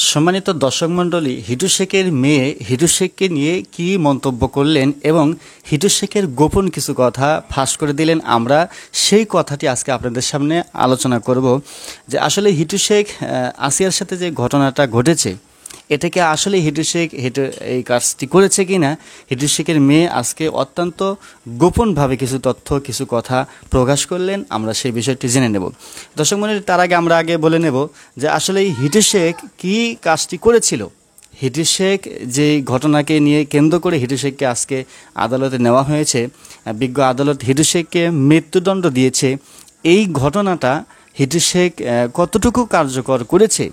সম্মানিত দর্শক মণ্ডলী, হিটু শেখের মেয়ে হিটু শেখকে নিয়ে কি মন্তব্য করলেন এবং হিটু শেখের গোপন কিছু কথা ফাঁস করে দিলেন। আমরা সেই কথাটি আজকে আপনাদের সামনে আলোচনা করব যে আসলে হিটু শেখ আসিয়ার সাথে যে ঘটনাটা ঘটেছে, এটাকে আসলে হিটু শেখ এই কাজটি করেছে কি না, হিটু শেখের মেয়ে আজকে অত্যন্ত গোপনভাবে কিছু তথ্য কিছু কথা প্রকাশ করলেন। আমরা সেই বিষয়টি জেনে নেব। দর্শক মণ্ডলী, তার আগে আমরা বলে নেব যে আসলে হিটু শেখ কী কাজটি করেছিল। হিটু শেখ যে ঘটনাকে নিয়ে কেন্দ্র করে হিটু শেখকে আজকে আদালতে নেওয়া হয়েছে, বিজ্ঞ আদালত হিটু শেখকে মৃত্যুদণ্ড দিয়েছে। এই ঘটনাটা হিটু শেখ কতটুকু কার্যকর করেছে,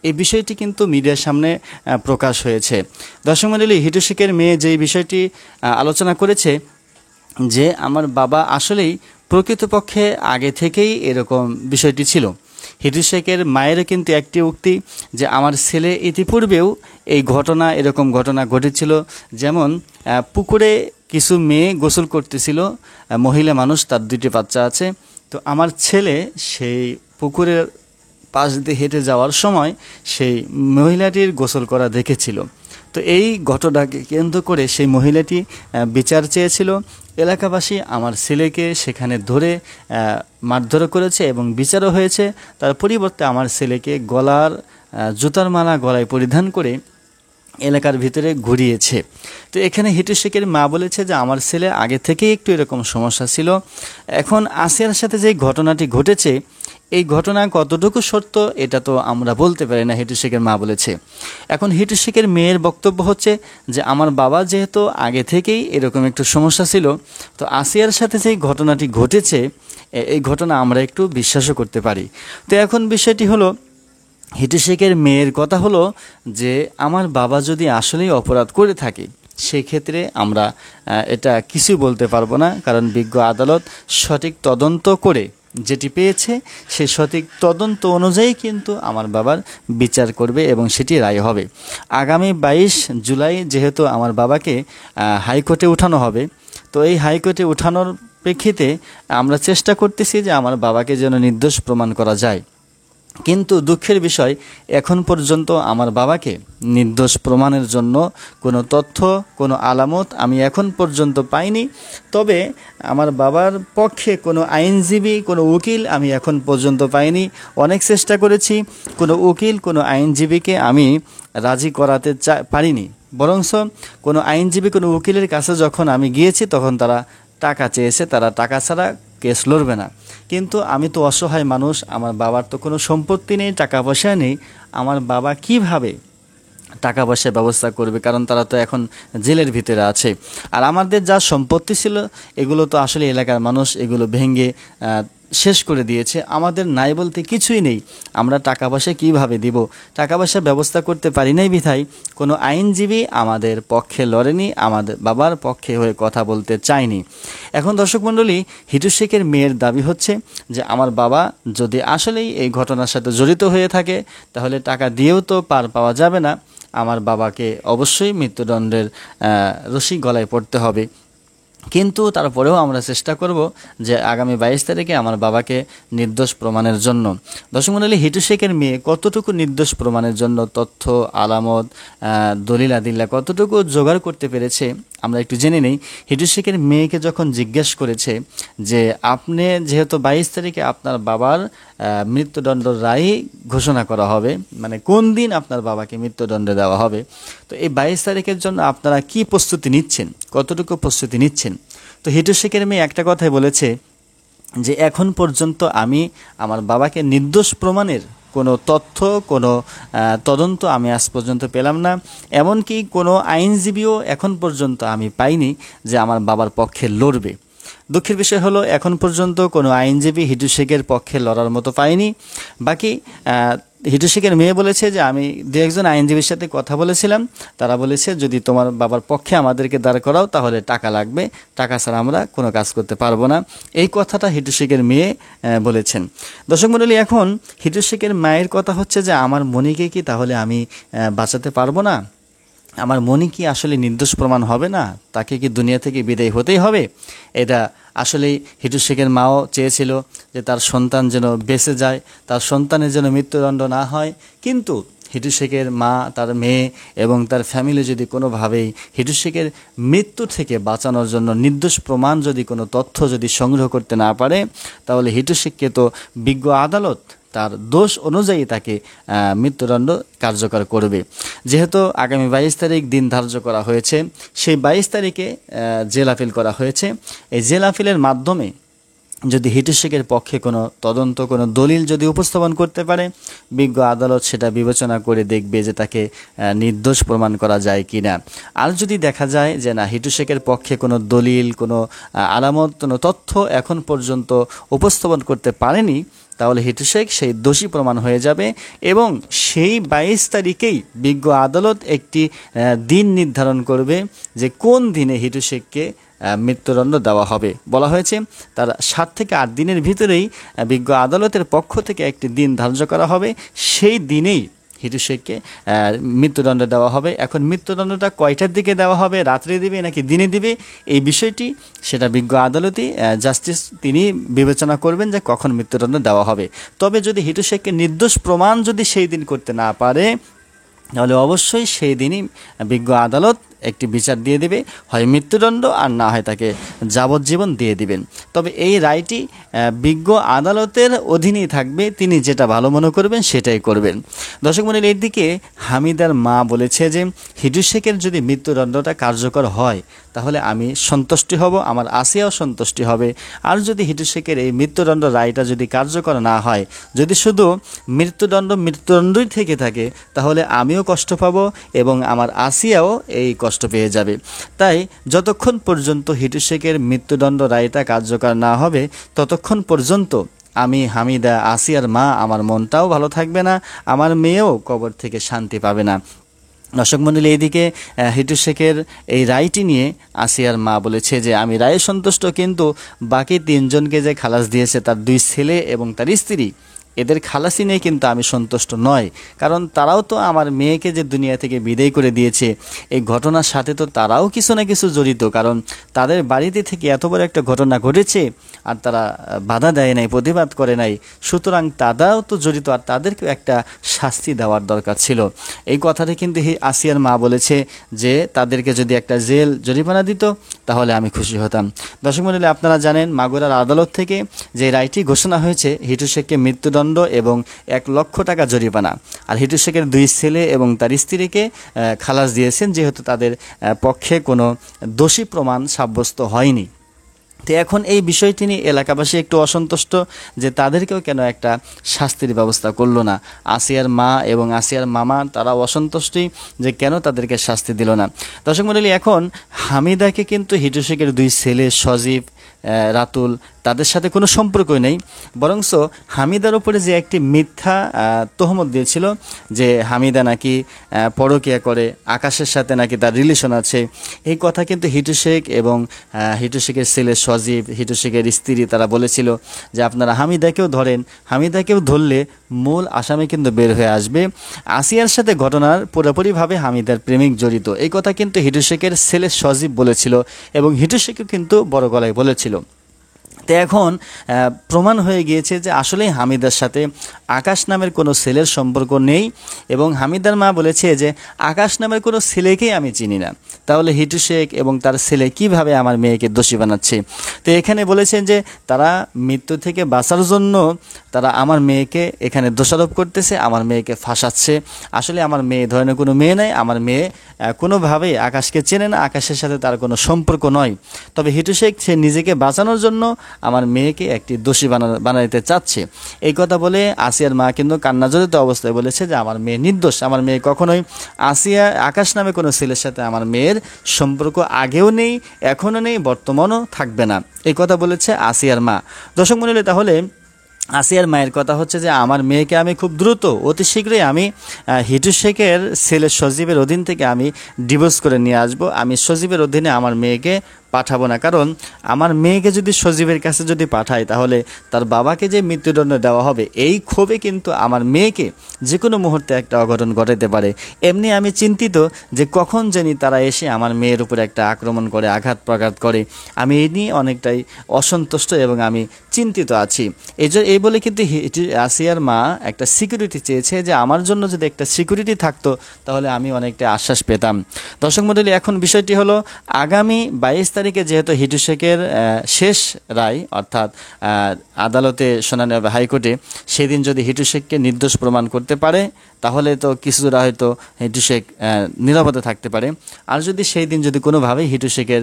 এই বিষয়টি কিন্তু মিডিয়ার সামনে প্রকাশ হয়েছে। দর্শক মণ্ডলী, হিটু শেখের মেয়ে যেই বিষয়টি আলোচনা করেছে যে আমার বাবা আসলেই প্রকৃতপক্ষে আগে থেকেই এরকম বিষয়টি ছিল। হিটু শেখের মায়েরও কিন্তু একটি উক্তি যে আমার ছেলে ইতিপূর্বেও এরকম ঘটনা ঘটেছিল। যেমন পুকুরে কিছু মেয়ে গোসল করতেছিল, মহিলা মানুষ, তার 2টি বাচ্চা আছে। তো আমার ছেলে সেই পুকুরের পাশ দিয়ে হেঁটে যাওয়ার সময় সেই মহিলাটির গোসল করা দেখেছিল। তো এই ঘটনাকে কেন্দ্র করে সেই মহিলাটি বিচার চেয়েছিল। এলাকাবাসী আমার ছেলেকে সেখানে ধরে মারধর করেছে এবং বিচারও হয়েছে। তার পরিবর্তে আমার ছেলেকে জুতার মালা গলায় পরিধান করে এলাকার ভিতরে ঘুরিয়েছে। তো এখানে হিটু শেখের মা বলেছে যে আমার ছেলে আগে থেকেই একটু এরকম সমস্যা ছিল। এখন আসিয়ার সাথে যে ঘটনাটি ঘটেছে, এই ঘটনা কতটুকু সত্য এটা তো আমরা বলতে পারি না, হিটু শেখের মা বলেছে। এখন হিটু শেখের মেয়ের বক্তব্য হচ্ছে যে আমার বাবা যেহেতু আগে থেকেই এরকম একটু সমস্যা ছিল, তো আসিয়ার সাথে যে ঘটনাটি ঘটেছে এই ঘটনা আমরা একটু বিশ্বাসও করতে পারি। তো এখন বিষয়টি হলো, হিটু শেখের মেয়ের কথা হলো যে আমার বাবা যদি আসলেই অপরাধ করে থাকে সেক্ষেত্রে আমরা এটা কিছু বলতে পারবো না, কারণ বিজ্ঞ আদালত সঠিক তদন্ত করে যেটি পেয়েছে সেই সঠিক তদন্ত অনুযায়ী কিন্তু আমার বাবার বিচার করবে এবং সেটি রায় হবে। আগামী 22 জুলাই যেহেতু আমার বাবাকে হাইকোর্টে উঠানো হবে, তো এই হাইকোর্টে উঠানোর প্রেক্ষিতে আমরা চেষ্টা করতেছি যে আমার বাবাকে যেন নির্দোষ প্রমাণ করা যায়। কিন্তু দুঃখের বিষয়, এখন পর্যন্ত আমার বাবাকে নির্দোষ প্রমাণের জন্য কোনো তথ্য, কোনো আলামত আমি এখন পর্যন্ত পাইনি। তবে আমার বাবার পক্ষে কোনো আইনজীবী, কোনো উকিল আমি এখন পর্যন্ত পাইনি। অনেক চেষ্টা করেছি, কোনো উকিল, কোনো আইনজীবীকে আমি রাজি করাতে পারিনি। বরঞ্চ কোনো আইনজীবী, কোনো উকিলের কাছে যখন আমি গিয়েছি তখন তারা টাকা চেয়েছে, তারা টাকা ছাড়া কেস লড়বে না। কিন্তু আমি তো অসহায় মানুষ, আমার বাবার তো কোনো সম্পত্তি নেই, টাকা পয়সা নেই। আমার বাবা কিভাবে টাকা পয়সার ব্যবস্থা করবে, কারণ তারা তো এখন জেলের ভিতরে আছে। আর আমাদের যা সম্পত্তি ছিল এগুলো তো আসলে এলাকার মানুষ এগুলো ভেঙে শেষ করে দিয়েছে। আমাদের নাই বলতে কিছুই নেই। আমরা টাকা পয়সা কীভাবে দিব, টাকা পয়সা ব্যবস্থা করতে পারি নাই বিধায় কোনো আইনজীবী আমাদের পক্ষে লড়েনি, আমাদের বাবার পক্ষে হয়ে কথা বলতে চায়নি। এখন দর্শক মণ্ডলী, হিটু শেখের মেয়ের দাবি হচ্ছে যে আমার বাবা যদি আসলেই এই ঘটনার সাথে জড়িত হয়ে থাকে তাহলে টাকা দিয়েও তো পার পাওয়া যাবে না, আমার বাবাকে অবশ্যই মৃত্যুদণ্ডের রশি গলায় পড়তে হবে। কিন্তু তারপরেও আমরা চেষ্টা করব যে আগামী 22 তারিখে আমার বাবাকে নির্দোষ প্রমাণের জন্য। দর্শক মণ্ডলী, হিটু শেখের মেয়ে কতটুকু নির্দোষ প্রমাণের জন্য তথ্য, আলামত, দলিল আদিল্লা কতটুকু জোগাড় করতে পেরেছে আমরা একটু জেনে নেই। হিটু শেখের মেয়েকে যখন জিজ্ঞেস করেছে যে আপনি যেহেতু 22 তারিখে আপনার বাবার মৃত্যুদণ্ড রায় ঘোষণা করা হবে, মানে কোন দিন আপনার বাবাকে মৃত্যুদণ্ড দেওয়া হবে, তো এই 22 তারিখের জন্য আপনারা কি প্রস্তুতি নিচ্ছেন, কতটুকু প্রস্তুতি নিচ্ছেন? তো হিটু শেখের মেয়ে একটা কথাই বলেছে যে এখন পর্যন্ত আমি আমার বাবাকে নির্দোষ প্রমাণের কোনো তথ্য, কোনো তদন্ত আমি আজ পর্যন্ত পেলাম না। এমনকি কোনো আইনজীবীও এখন পর্যন্ত আমি পাইনি যে আমার বাবার পক্ষে লড়বে। দুঃখের বিষয় হলো এখন পর্যন্ত কোনো আইনজীবী হিটু শেখের পক্ষে লড়ার মতো পাইনি। বাকি হিটু শেখের মেয়ে বলেছে যে আমি 2-1জন আইনজীবীর সাথে কথা বলেছিলাম, তারা বলেছে যদি তোমার বাবার পক্ষে আমাদেরকে দাঁড় করাও তাহলে টাকা লাগবে, টাকা ছাড়া আমরা কোনো কাজ করতে পারবো না। এই কথাটা হিটু শেখের মেয়ে বলেছেন। দর্শক মণ্ডলী, এখন হিটু শেখের মায়ের কথা হচ্ছে যে আমার মনিকে কি তাহলে আমি বাঁচাতে পারবো না? আমার মনি কি আসলে নির্দোষ প্রমাণ হবে না? তাকে কি দুনিয়া থেকে বিদায় হতেই হবে? এটা আসলেই হিটু শেখের মাও চেয়েছিল যে তার সন্তান যেন বেঁচে যায়, তার সন্তানের যেন মৃত্যুদণ্ড না হয়। কিন্তু হিটু শেখের মা, তার মেয়ে এবং তার ফ্যামিলি যদি কোনোভাবেই হিটু শেখের মৃত্যু থেকে বাঁচানোর জন্য নির্দোষ প্রমাণ যদি কোনো তথ্য যদি সংগ্রহ করতে না পারে, তাহলে হিটু শেখকে তো বিজ্ঞ আদালত তার দোষ অনুযায়ী তাকে মৃত্যুদণ্ড কার্যকর করবে। যেহেতু আগামী 22 তারিখ দিন ধার্য করা হয়েছে, সেই 22 তারিখে জেল আপিল করা হয়েছে। এই জেল আপিলের মাধ্যমে যদি হিটু শেখের পক্ষে কোনো তদন্ত, কোনো দলিল যদি উপস্থাপন করতে পারে, বিজ্ঞ আদালত সেটা বিবেচনা করে দেখবে যে তাকে নির্দোষ প্রমাণ করা যায় কি না। আর যদি দেখা যায় যে না, হিটু শেখের পক্ষে কোনো দলিল, কোনো আলামত, কোনো তথ্য এখন পর্যন্ত উপস্থাপন করতে পারেনি, তাহলে হিটু শেখ সেই দোষী প্রমাণ হয়ে যাবে এবং সেই 22 তারিখেই বিজ্ঞ আদালত একটি দিন নির্ধারণ করবে যে কোন দিনে হিটু শেখকে মৃত্যুদণ্ড দেওয়া হবে। বলা হয়েছে তার 7 থেকে 8 দিনের ভিতরেই বিজ্ঞ আদালতের পক্ষ থেকে একটি দিন ধার্য করা হবে, সেই দিনেই হিটু শেখকে মৃত্যুদণ্ড দেওয়া হবে। এখন মৃত্যুদণ্ডটা কয়টার দিকে দেওয়া হবে, রাত্রে দিবে নাকি দিনে দিবে, এই বিষয়টি সেটা বিজ্ঞ আদালতই জাস্টিস তিনি বিবেচনা করবেন যে কখন মৃত্যুদণ্ড দেওয়া হবে। তবে যদি হিটু শেখকে নির্দোষ প্রমাণ যদি সেই দিন করতে না পারে, তাহলে অবশ্যই সেই দিনই বিজ্ঞ আদালত একটি বিচার দিয়ে দেবে, হয় মৃত্যুদণ্ড আর না হয় তাকে যাবজ্জীবন দিয়ে দিবেন। তবে এই রায়টি বিজ্ঞ আদালতের অধীনেই থাকবে, তিনি যেটা ভালো মনে করবেন সেটাই করবেন। দর্শক মণ্ডলী, এর দিকে হামিদার মা বলেছে যে হিটু শেখের যদি মৃত্যুদণ্ডটা কার্যকর হয় তাহলে আমি সন্তুষ্টি হব, আমার আসিয়াও সন্তুষ্টি হবে। আর যদি হিটু শেখের এই মৃত্যুদণ্ড রায়টা যদি কার্যকর না হয়, যদি শুধু মৃত্যুদণ্ডই থেকে থাকে, তাহলে আমিও কষ্ট পাবো এবং আমার আসিয়াও এই কষ্ট পেয়ে যাবে। তাই যতক্ষণ পর্যন্ত হিটু শেখের মৃত্যুদণ্ড রায়টা কার্যকর না হবে, ততক্ষণ পর্যন্ত আমি হামিদা, আসিয়ার মা, আমার মনটাও ভালো থাকবে না, আমার মেয়েও কবর থেকে শান্তি পাবে না। দর্শক মণ্ডলী, এইদিকে হিটু শেখের এই রায়টি নিয়ে আসিয়ার মা বলেছে যে আমি রায়ে সন্তুষ্ট, কিন্তু বাকি 3 জনকে যে খালাস দিয়েছে, তার 2 ছেলে এবং তার স্ত্রী, এদের খালাসি নিয়ে কিন্তু আমি সন্তুষ্ট নয়। কারণ তারাও তো আমার মেয়েকে যে দুনিয়া থেকে বিদায় করে দিয়েছে, এই ঘটনার সাথে তো তারাও কিছু না কিছু জড়িত। কারণ তাদের বাড়িতে থেকে এত বড় একটা ঘটনা ঘটেছে আর তারা বাধা দেয় নাই, প্রতিবাদ করে নাই, সুতরাং তারাও তো জড়িত, আর তাদেরকেও একটা শাস্তি দেওয়ার দরকার ছিল। এই কথাটি কিন্তু আসিয়ার মা বলেছে যে তাদেরকে যদি একটা জেল জরিমানা দিত তাহলে আমি খুশি হতাম। দর্শক মণ্ডলী, আপনারা জানেন মাগুরার আদালত থেকে যে রায়টি ঘোষণা হয়েছে, হিটু শেখকে মৃত্যুদণ্ড এবং 1 লক্ষ টাকা জরিমানা, আর হিটু শেখের 2 ছেলে এবং তার স্ত্রীকে খালাস দিয়েছেন, যেহেতু তাদের পক্ষে কোনো দোষী প্রমাণ সাব্যস্ত হয়নি। তো এখন এই বিষয়টি নিয়ে এলাকাবাসী একটু অসন্তুষ্ট যে তাদেরকেও কেন একটা শাস্তির ব্যবস্থা করলো না। আসিয়ার মা এবং আসিয়ার মামা তারাও অসন্তুষ্টি যে কেন তাদেরকে শাস্তি দিল না। দর্শক মণ্ডলী, এখন হামিদাকে কিন্তু হিটু শেখের 2 ছেলে সজীব, রাতুল, তাদের সাথে কোনো সম্পর্কই নেই, বরংস হামিদার উপরে যে একটি মিথ্যা তহমত দিয়েছিল যে হামিদা নাকি পরকীয়া করে, আকাশের সাথে নাকি তার রিলেশন আছে, এই কথা কিন্তু হিটু শেখ এবং হিটু শেখের ছেলে সজীব, হিটু শেখের স্ত্রী, তারা বলেছিল যে আপনারা হামিদাকেও ধরেন, হামিদাকেও ধরলে মূল আসামি কিন্তু বের হয়ে আসবে। আসিয়ার সাথে ঘটনার পুরোপুরিভাবে হামিদার প্রেমিক জড়িত, এই কথা কিন্তু হিটু শেখের ছেলে সজীব বলেছিল এবং হিটু শেখও কিন্তু বড় গলায় বলেছিল। তো এখন প্রমাণ হয়ে গিয়েছে যে আসলেই হামিদার সাথে আকাশ নামের কোনো ছেলের সম্পর্ক নেই এবং হামিদার মা বলেছে যে আকাশ নামের কোনো ছেলেকেই আমি চিনি না, তাহলে হিটু শেখ এবং তার ছেলে কিভাবে আমার মেয়েকে দোষী বানাচ্ছে। তো এখানে বলেছেন যে তারা মৃত্যু থেকে বাঁচার জন্য তারা আমার মেয়েকে এখানে দোষারোপ করতেছে, আমার মেয়েকে ফাঁসাচ্ছে। আসলে আমার মেয়ে ধরনের কোনো মেয়ে নাই, আমার মেয়ে কোনোভাবেই আকাশকে চেনে না, আকাশের সাথে তার কোনো সম্পর্ক নয়। তবে হিটু শেখ সে নিজেকে বাঁচানোর জন্য আমার মেয়েকে একটি দোষী বানাইতে চাচ্ছে। এই কথা বলে আসিয়ার মা কিন্তু কান্নাজড়িত অবস্থায় বলেছে যে আমার মেয়ে নির্দোষ, আমার মেয়ে কখনোই আকাশ নামে কোনো ছেলের সাথে আমার মেয়ের সম্পর্ক আগেও নেই, এখনও নেই, বর্তমানও থাকবে না, এই কথা বলেছে আসিয়ার মা। দর্শক মণ্ডলী, তাহলে আসিয়ার মায়ের কথা হচ্ছে যে আমার মেয়েকে আমি খুব দ্রুত, অতি শীঘ্রই আমি হিটু শেখের ছেলে সজীবের অধীন থেকে আমি ডিভোর্স করে নিয়ে আসব, আমি সজীবের অধীনে আমার মেয়েকে পাঠাবো না, কারণ আমার মেয়েকে যদি সজীবের কাছে যদি পাঠাই তাহলে তার বাবাকে যে মৃত্যুদণ্ড দেওয়া হবে এই ক্ষোভে কিন্তু আমার মেয়েকে যে কোনো মুহূর্তে একটা অঘটন ঘটাতে পারে। এমনি আমি চিন্তিত যে কখন জানি তারা এসে আমার মেয়ের উপরে একটা আক্রমণ করে, আঘাত প্রঘাত করে। আমি এই নিয়ে অনেকটাই অসন্তুষ্ট এবং আমি চিন্তিত আছি। এই বলে কিন্তু আসিয়ার মা একটা সিকিউরিটি চেয়েছে, যে আমার জন্য যদি একটা সিকিউরিটি থাকতো তাহলে আমি অনেকটা আশ্বাস পেতাম। দর্শক মণ্ডলী, এখন বিষয়টি হলো আগামী 22 তারিখে যেহেতু হিটু শেখের শেষ রায়, অর্থাৎ আদালতে শুনানি হবে হাইকোর্টে, সেদিন যদি হিটু শেখকে নির্দোষ প্রমাণ করতে পারে তাহলে তো কিছুটা হয়তো হিটু শেখ নিরাপদে থাকতে পারে। আর যদি সেই দিন যদি কোনোভাবেই হিটু শেখের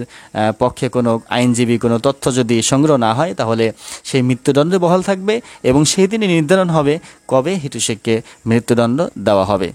পক্ষে কোনো আইনজীবী কোনো তথ্য যদি সংগ্রহ না হয় তাহলে সেই মৃত্যুদণ্ডে বহাল থাকবে এবং সেই দিনই নির্ধারণ হবে কবে হিটু শেখকে মৃত্যুদণ্ড দেওয়া হবে।